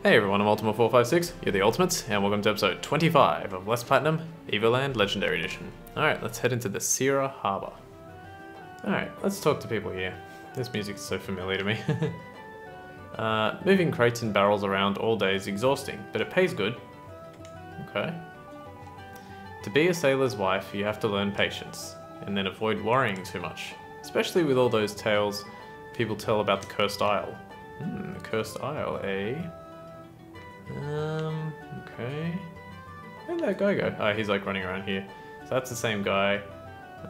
Hey everyone, I'm Ultima456, you're the Ultimates, and welcome to episode 25 of Less Platinum, Evoland Legendary Edition. Alright, let's head into the Sierra Harbor. Alright, let's talk to people here. This music's so familiar to me. Moving crates and barrels around all day is exhausting, but it pays good. Okay. To be a sailor's wife, you have to learn patience, and then avoid worrying too much. Especially with all those tales people tell about the Cursed Isle. The Cursed Isle, eh? Okay. Where'd that guy go? Oh, he's like running around here. So that's the same guy.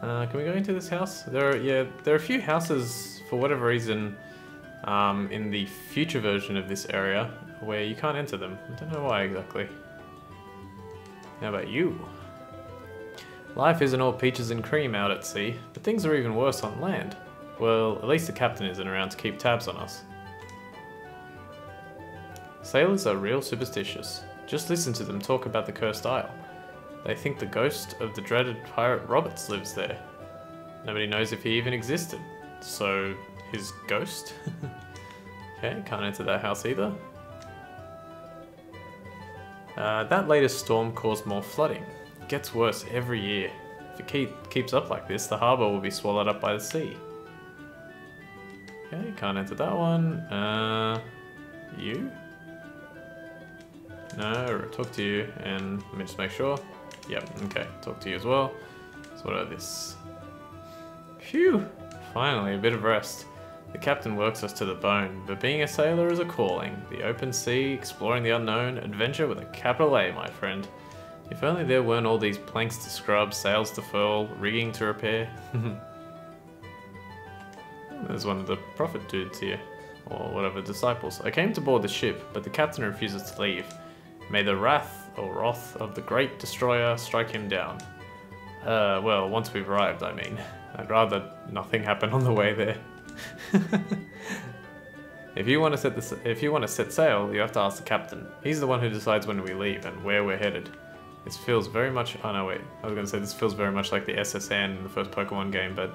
Can we go into this house? There are a few houses, for whatever reason, in the future version of this area, where you can't enter them. I don't know why exactly. How about you? Life isn't all peaches and cream out at sea, but things are even worse on land. Well, at least the captain isn't around to keep tabs on us. Sailors are real superstitious. Just listen to them talk about the Cursed Isle. They think the ghost of the dreaded pirate Roberts lives there. Nobody knows if he even existed. So, his ghost? Okay, can't enter that house either. That latest storm caused more flooding. It gets worse every year. If it keeps up like this, the harbour will be swallowed up by the sea. Okay, can't enter that one. You? No, talk to you, and let me just make sure. Yep, okay, talk to you as well. So what about this? Phew! Finally, a bit of rest. The captain works us to the bone, but being a sailor is a calling. The open sea, exploring the unknown, adventure with a capital A, my friend. If only there weren't all these planks to scrub, sails to furl, rigging to repair. There's one of the prophet dudes here, or whatever, disciples. I came to board the ship, but the captain refuses to leave. May the wrath of the great destroyer strike him down. Well, once we've arrived, I mean. I'd rather nothing happen on the way there. If you want to set sail, you have to ask the captain. He's the one who decides when we leave and where we're headed. This feels very much... Oh no, wait. I was going to say this feels very much like the SSN in the first Pokemon game, but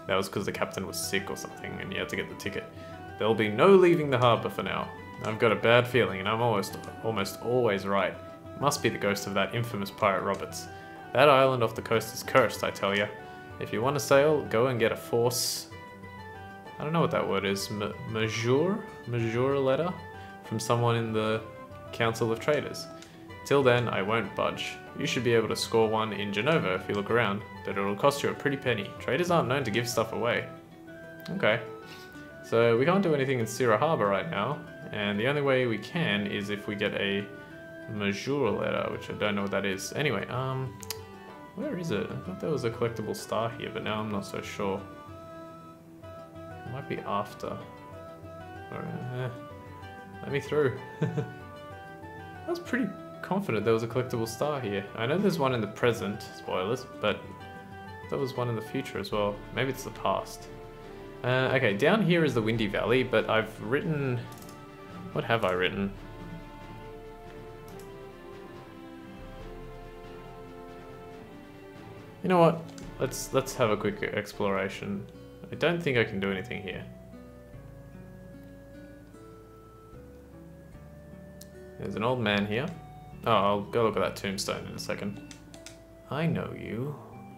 that was because the captain was sick or something and you had to get the ticket. There'll be no leaving the harbour for now. I've got a bad feeling, and I'm almost always right. Must be the ghost of that infamous pirate Roberts. That island off the coast is cursed, I tell ya. If you want to sail, go and get a force... I don't know what that word is. Majeure letter? From someone in the Council of Traders. Till then, I won't budge. You should be able to score one in Genova if you look around, but it'll cost you a pretty penny. Traders aren't known to give stuff away. Okay. So we can't do anything in Sierra Harbor right now, and the only way we can is if we get a Majeure letter, which I don't know what that is. Anyway, where is it? I thought there was a collectible star here, but now I'm not so sure. It might be after. Let me through. I was pretty confident there was a collectible star here. I know there's one in the present, spoilers, but there was one in the future as well. Maybe it's the past. Okay, down here is the Windy Valley, but I've written... What have I written? You know what? Let's have a quick exploration. I don't think I can do anything here. There's an old man here. Oh, I'll go look at that tombstone in a second. I know you.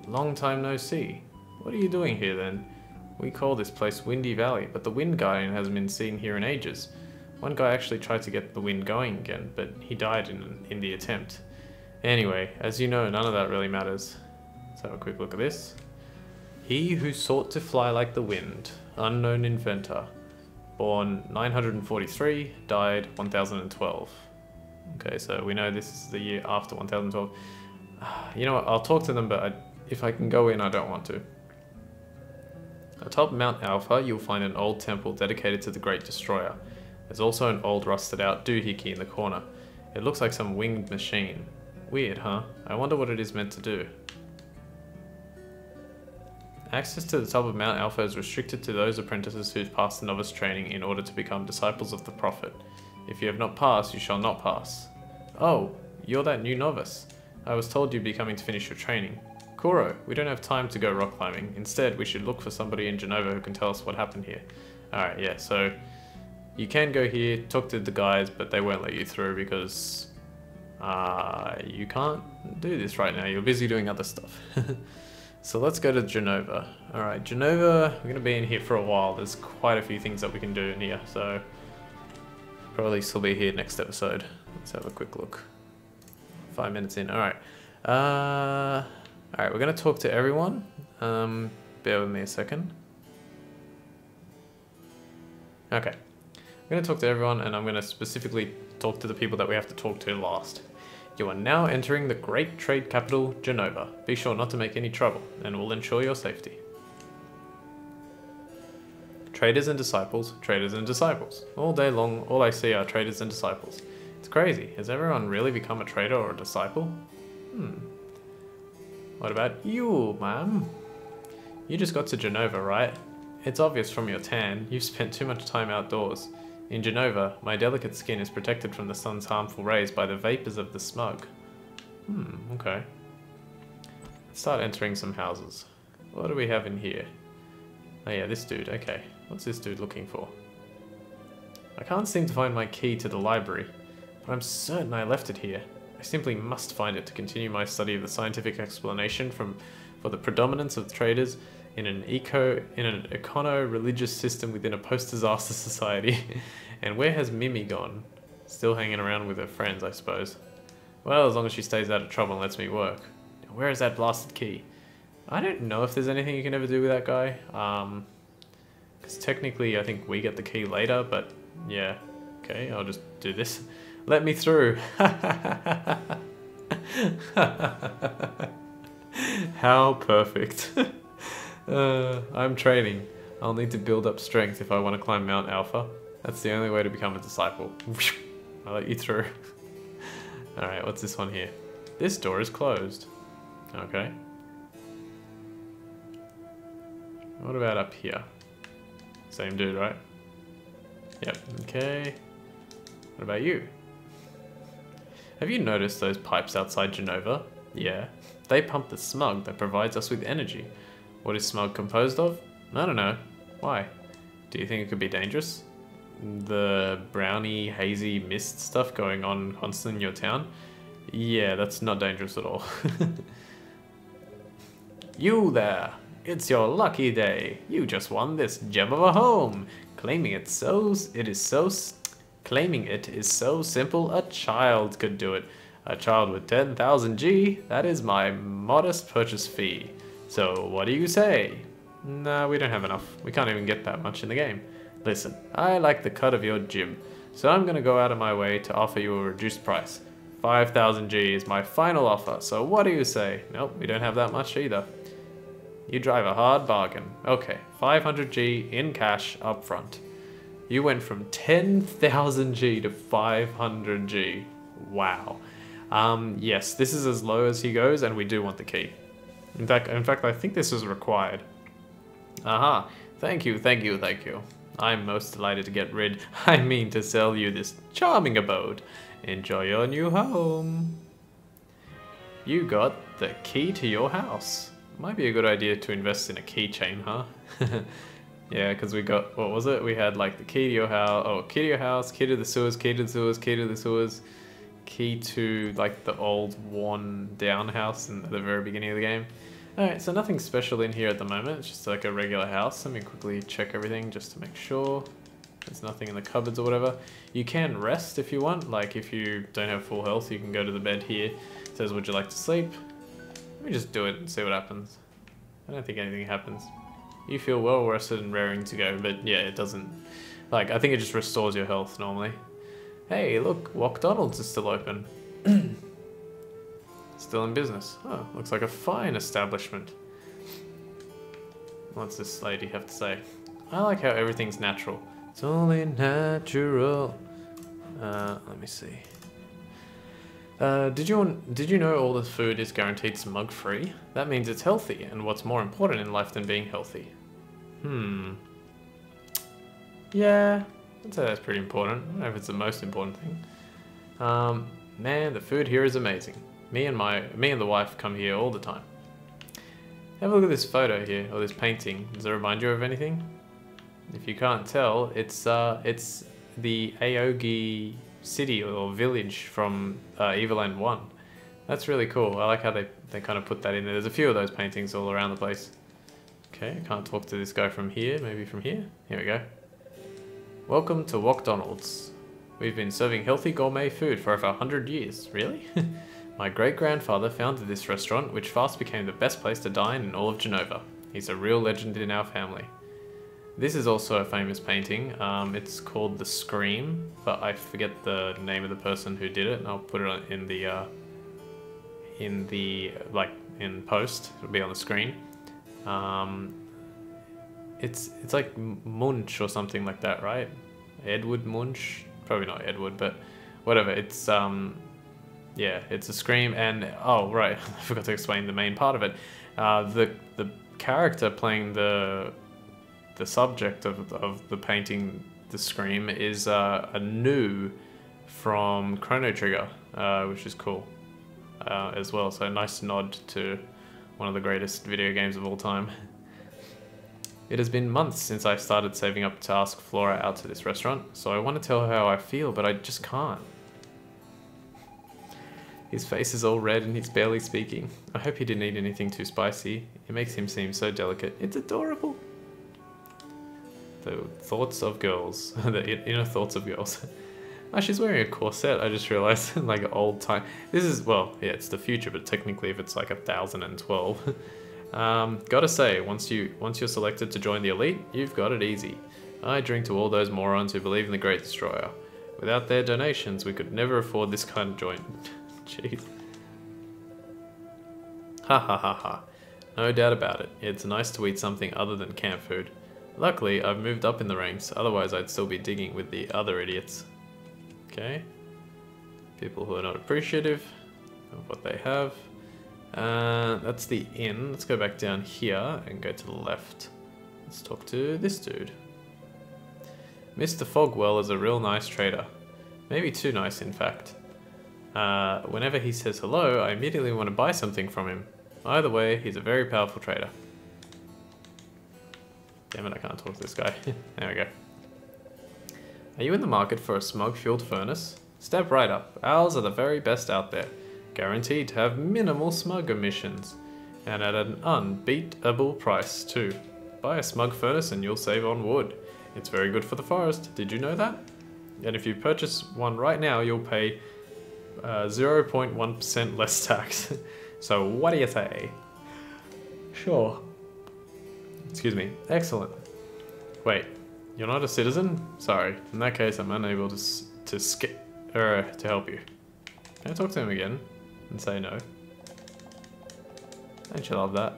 Long time no see. What are you doing here then? We call this place Windy Valley, but the wind guardian hasn't been seen here in ages. One guy actually tried to get the wind going again, but he died in the attempt. Anyway, as you know, none of that really matters. Let's have a quick look at this. He who sought to fly like the wind, unknown inventor. Born 943, died 1012. Okay, so we know this is the year after 1012. You know what, I'll talk to them, but if I can go in, I don't want to. Atop Mount Alpha, you'll find an old temple dedicated to the Great Destroyer. There's also an old rusted out doohickey in the corner. It looks like some winged machine. Weird, huh? I wonder what it is meant to do. Access to the top of Mount Alpha is restricted to those apprentices who've passed the novice training in order to become disciples of the Prophet. If you have not passed, you shall not pass. Oh, you're that new novice. I was told you'd be coming to finish your training. Kuro, we don't have time to go rock climbing. Instead, we should look for somebody in Genova who can tell us what happened here. Alright, yeah, so You can go here, talk to the guys, but they won't let you through because you can't do this right now. You're busy doing other stuff. So let's go to Genova. Alright, Genova, we're going to be in here for a while. There's quite a few things that we can do in here, so probably still be here next episode. Let's have a quick look. 5 minutes in, alright. Alright, we're going to talk to everyone. Bear with me a second. Okay. I'm going to talk to everyone, and I'm going to specifically talk to the people that we have to talk to last. You are now entering the great trade capital, Genova. Be sure not to make any trouble, and we'll ensure your safety. Traders and disciples, traders and disciples. All day long, all I see are traders and disciples. It's crazy. Has everyone really become a trader or a disciple? What about you, ma'am? You just got to Genova, right? It's obvious from your tan, you've spent too much time outdoors. In Genova, my delicate skin is protected from the sun's harmful rays by the vapors of the smog. Okay. Let's start entering some houses. What do we have in here? Oh yeah, this dude, okay. What's this dude looking for? I can't seem to find my key to the library, but I'm certain I left it here. I simply must find it to continue my study of the scientific explanation for the predominance of traders in an econo-religious system within a post-disaster society. And where has Mimi gone? Still hanging around with her friends, I suppose. Well, as long as she stays out of trouble and lets me work. Where is that blasted key? I don't know if there's anything you can ever do with that guy. Because technically I think we get the key later, but yeah. Okay, I'll just do this. Let me through. How perfect. I'm training. I'll need to build up strength if I want to climb Mount Alpha. That's the only way to become a disciple. I'll let you through. Alright, what's this one here? This door is closed. Okay. What about up here? Same dude, right? Yep, okay. What about you? Have you noticed those pipes outside Genova? Yeah. They pump the smog that provides us with energy. What is smog composed of? I don't know. Why? Do you think it could be dangerous? The browny, hazy mist stuff going on constantly in your town? Yeah, that's not dangerous at all. You there! It's your lucky day. You just won this gem of a home. Claiming it is so simple a child could do it. A child with 10,000 G, that is my modest purchase fee. So what do you say? Nah, we don't have enough. We can't even get that much in the game. Listen, I like the cut of your jib, so I'm gonna go out of my way to offer you a reduced price. 5,000 G is my final offer, so what do you say? Nope, we don't have that much either. You drive a hard bargain. Okay, 500 G in cash up front. You went from 10,000 G to 500 G. Wow. Yes, this is as low as he goes, and we do want the key. In fact, I think this is required. Aha, thank you. I'm most delighted to sell you this charming abode. Enjoy your new home. You got the key to your house. Might be a good idea to invest in a keychain, huh? Yeah, because we got, what was it? We had like the key to your house, key to your house, key to the sewers, key to the sewers, key to the sewers, key to like the old worn down house in the very beginning of the game. Alright, so nothing special in here at the moment, it's just like a regular house. Let me quickly check everything just to make sure there's nothing in the cupboards or whatever. You can rest if you want, like if you don't have full health you can go to the bed here. It says would you like to sleep? Let me just do it and see what happens. I don't think anything happens. You feel well rested and raring to go, but yeah, it doesn't, like I think it just restores your health normally. Hey look, McDonald's is still open. Still in business. Oh, looks like a fine establishment. What's this lady have to say? I like how everything's natural. It's only natural. Let me see. Did you know all the food is guaranteed smug free? That means it's healthy, and what's more important in life than being healthy? Yeah, I'd say that's pretty important. I don't know if it's the most important thing. Man, the food here is amazing. Me and the wife come here all the time. Have a look at this photo here, or this painting. Does it remind you of anything? If you can't tell, it's the Aogi city or village from Evoland 1. That's really cool. I like how they kind of put that in there. There's a few of those paintings all around the place. Okay, I can't talk to this guy from here. Maybe from here? Here we go. Welcome to McDonald's. We've been serving healthy gourmet food for over 100 years. Really? My great-grandfather founded this restaurant, which fast became the best place to dine in all of Genova. He's a real legend in our family. This is also a famous painting. It's called The Scream, but I forget the name of the person who did it, and I'll put it in post. It'll be on the screen. It's like Munch or something like that, right? Edward Munch? Probably not Edward, but whatever. It's yeah, it's a Scream, and oh right, I forgot to explain the main part of it. The character playing the subject of the painting, The Scream, is a new from Chrono Trigger, which is cool as well. So a nice nod to one of the greatest video games of all time. It has been months since I started saving up to ask Flora out to this restaurant, so I want to tell her how I feel, but I just can't. His face is all red and he's barely speaking. I hope he didn't eat anything too spicy. It makes him seem so delicate. It's adorable. The thoughts of girls. The inner thoughts of girls. Oh, she's wearing a corset, I just realized. Like old time. This is, well, yeah, it's the future, but technically if it's like 1012. Gotta say, once you're selected to join the elite, you've got it easy. I drink to all those morons who believe in the Great Destroyer. Without their donations, we could never afford this kind of joint. Jeez. Ha ha ha ha. No doubt about it. It's nice to eat something other than camp food. Luckily, I've moved up in the ranks, otherwise I'd still be digging with the other idiots. Okay. People who are not appreciative of what they have. That's the inn. Let's go back down here and go to the left. Let's talk to this dude. Mr. Fogwell is a real nice trader. Maybe too nice, in fact. Whenever he says hello, I immediately want to buy something from him. Either way, he's a very powerful trader. Damn it, I can't talk to this guy. There we go. Are you in the market for a smog-fueled furnace? Step right up. Ours are the very best out there. Guaranteed to have minimal smog emissions. And at an unbeatable price, too. Buy a smog furnace and you'll save on wood. It's very good for the forest. Did you know that? And if you purchase one right now, you'll pay 0.1% less tax. So what do you say? Sure. Excuse me. Excellent. Wait, you're not a citizen? Sorry. In that case, I'm unable to help you. Can I talk to him again and say no? Don't you love that?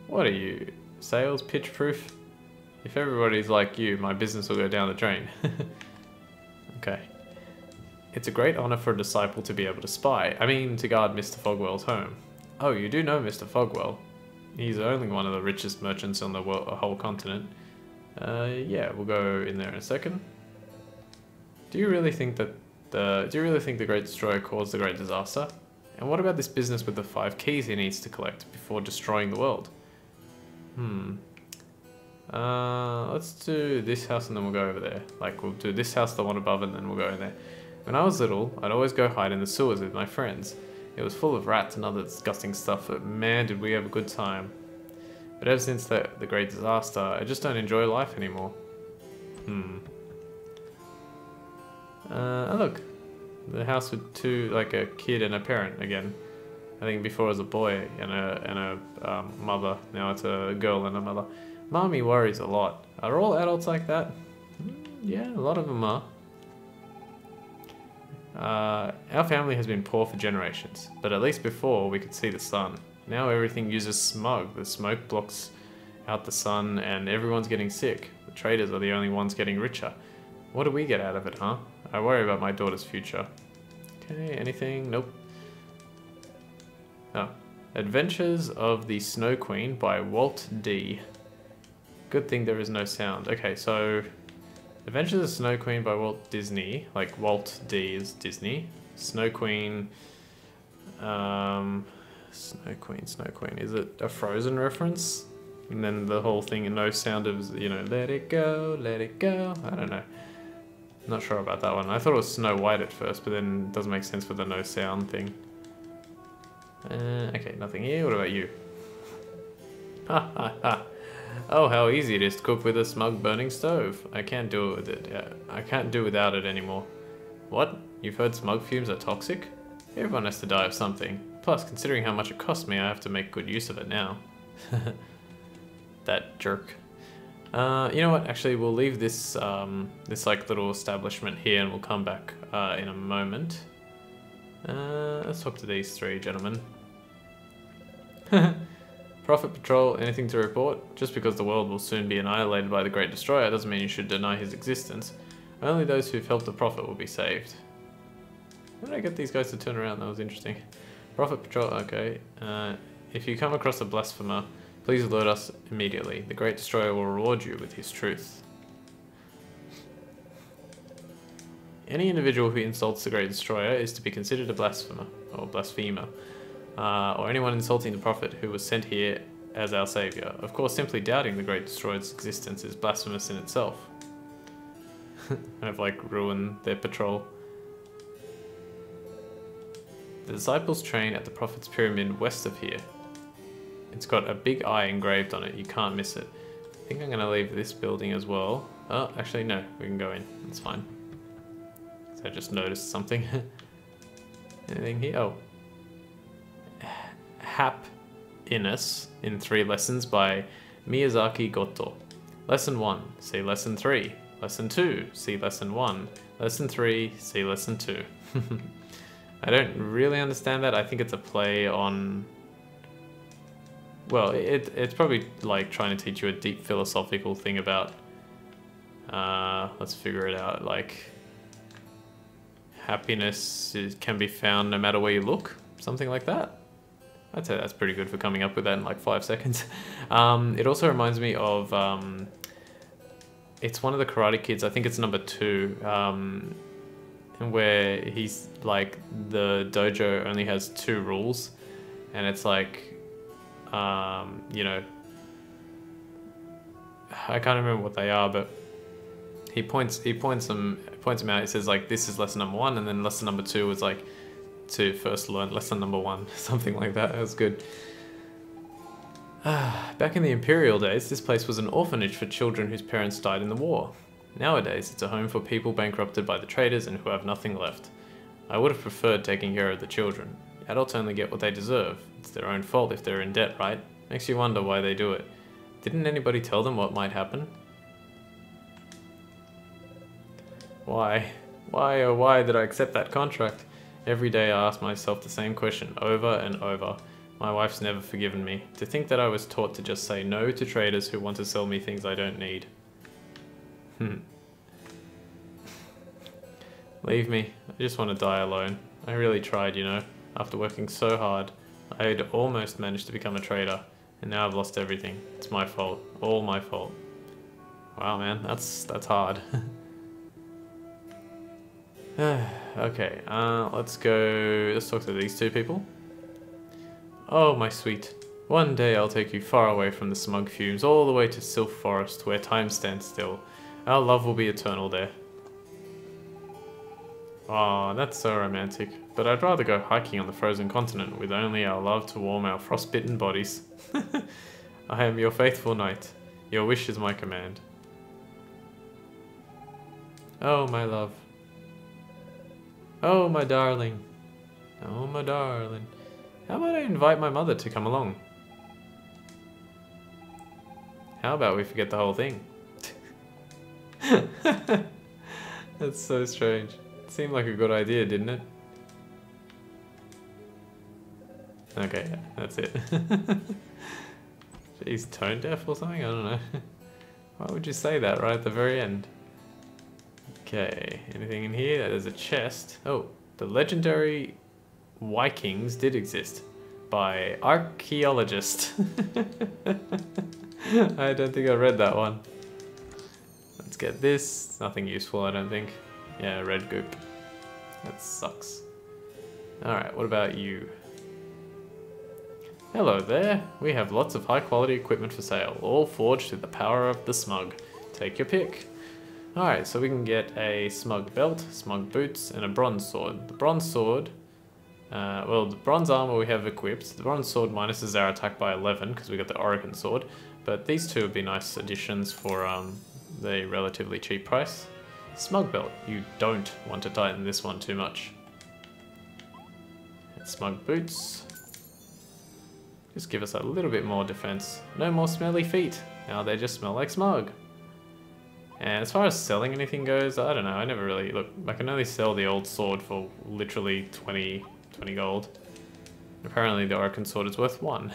What are you? Sales pitch proof? If everybody's like you, my business will go down the drain. Okay. It's a great honor for a disciple to be able to spy. I mean, to guard Mr. Fogwell's home. Oh, you do know Mr. Fogwell. He's only one of the richest merchants on the whole continent. Yeah, we'll go in there in a second. Do you really think that the Great Destroyer caused the Great Disaster? And what about this business with the 5 keys he needs to collect before destroying the world? Let's do this house and then we'll go over there. Like, we'll do this house, the one above, and then we'll go in there. When I was little, I'd always go hide in the sewers with my friends. It was full of rats and other disgusting stuff, but man, did we have a good time. But ever since the Great Disaster, I just don't enjoy life anymore. Oh look, the house with two, like a kid and a parent again. I think before it was a boy and a mother. Now it's a girl and a mother. Mommy worries a lot. Are all adults like that? Yeah, a lot of them are. Our family has been poor for generations, but at least before we could see the sun. Now everything uses smog. The smoke blocks out the sun and everyone's getting sick. The traders are the only ones getting richer. What do we get out of it, huh? I worry about my daughter's future. Okay, anything? Nope. Oh. Adventures of the Snow Queen by Walt D. Good thing there is no sound. Okay, so Adventures of the Snow Queen by Walt Disney. Like Walt D is Disney. Snow Queen. Snow Queen. Is it a Frozen reference? And then the whole thing and no sound of, you know, let it go, let it go. I don't know. Not sure about that one. I thought it was Snow White at first, but then it doesn't make sense with the no sound thing. Okay, nothing here. What about you? Ha ha ha. Oh, how easy it is to cook with a smug burning stove. I can't do it with it. Yeah, I can't do without it anymore. What? You've heard smug fumes are toxic? Everyone has to die of something. Plus, considering how much it cost me, I have to make good use of it now. That jerk. You know what? Actually, we'll leave this this like little establishment here, and we'll come back in a moment. Let's talk to these three gentlemen. Prophet Patrol, anything to report? Just because the world will soon be annihilated by the Great Destroyer doesn't mean you should deny his existence. Only those who've helped the Prophet will be saved. How did I get these guys to turn around? That was interesting. Prophet Patrol, okay. If you come across a blasphemer, please alert us immediately. The Great Destroyer will reward you with his truth. Any individual who insults the Great Destroyer is to be considered a blasphemer, or blasphemer. Or anyone insulting the Prophet who was sent here as our saviour. Of course, simply doubting the Great Destroyer's existence is blasphemous in itself. I've like ruined their patrol. The disciples train at the Prophet's Pyramid west of here. It's got a big eye engraved on it, you can't miss it. I think I'm going to leave this building as well. Oh, actually no, we can go in, it's fine. So I just noticed something. Anything here? Oh. Happiness in 3 lessons by Miyazaki Goto. Lesson 1, see lesson 3. Lesson 2, see lesson 1. Lesson 3, see lesson 2. I don't really understand that. I think it's a play on... Well, it's probably like trying to teach you a deep philosophical thing about... let's figure it out. Like... Happiness can be found no matter where you look. Something like that. I'd say that's pretty good for coming up with that in like 5 seconds. It also reminds me of... it's one of the Karate Kids, I think it's number 2, where he's like, the dojo only has 2 rules, and it's like, you know, I can't remember what they are, but he points them out. He says like, this is lesson number 1, and then lesson number 2 was like, to first learn lesson number 1, something like that. That was good. Back in the Imperial days, this place was an orphanage for children whose parents died in the war. Nowadays, it's a home for people bankrupted by the traders and who have nothing left. I would have preferred taking care of the children. Adults only get what they deserve. It's their own fault if they're in debt, right? Makes you wonder why they do it. Didn't anybody tell them what might happen? Why? Why, oh why did I accept that contract? Every day I ask myself the same question over and over. My wife's never forgiven me. To think that I was taught to just say no to traders who want to sell me things I don't need. Leave me. I just want to die alone. I really tried, you know. After working so hard, I had almost managed to become a trader. And now I've lost everything. It's my fault. All my fault. Wow, man. That's hard. Okay, let's talk to these 2 people. Oh, my sweet. One day I'll take you far away from the smug fumes, all the way to Sylph Forest, where time stands still. Our love will be eternal there. Oh, that's so romantic. But I'd rather go hiking on the frozen continent with only our love to warm our frostbitten bodies. I am your faithful knight. Your wish is my command. Oh, my love. Oh, my darling. Oh, my darling. How about I invite my mother to come along? How about we forget the whole thing? That's so strange. It seemed like a good idea, didn't it? Okay, yeah, that's it. He's tone deaf or something? I don't know. Why would you say that right at the very end? Okay, anything in here? There's a chest. Oh, the legendary Vikings did exist by archaeologist. I don't think I read that one. Let's get this. Nothing useful, I don't think. Yeah, red goop. That sucks. Alright, what about you? Hello there, we have lots of high quality equipment for sale, all forged through the power of the smug. Take your pick. Alright, so we can get a smug belt, smug boots, and a bronze sword. The bronze sword, well, the bronze armor we have equipped. The bronze sword minuses our attack by 11 because we got the Oregon sword, but these two would be nice additions for the relatively cheap price. Smug belt, you don't want to tighten this one too much. And smug boots. Just give us a little bit more defense. No more smelly feet. Now they just smell like smug. And as far as selling anything goes, I don't know. I never really... Look, I can only sell the old sword for literally 20 gold. Apparently the Oregon sword is worth 1.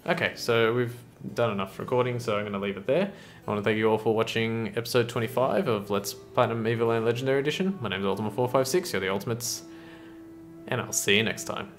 Okay, so we've done enough recording, so I'm going to leave it there. I want to thank you all for watching episode 25 of Let's Platinum Evoland Legendary Edition. My name is Ultima456, you're the Ultimates, and I'll see you next time.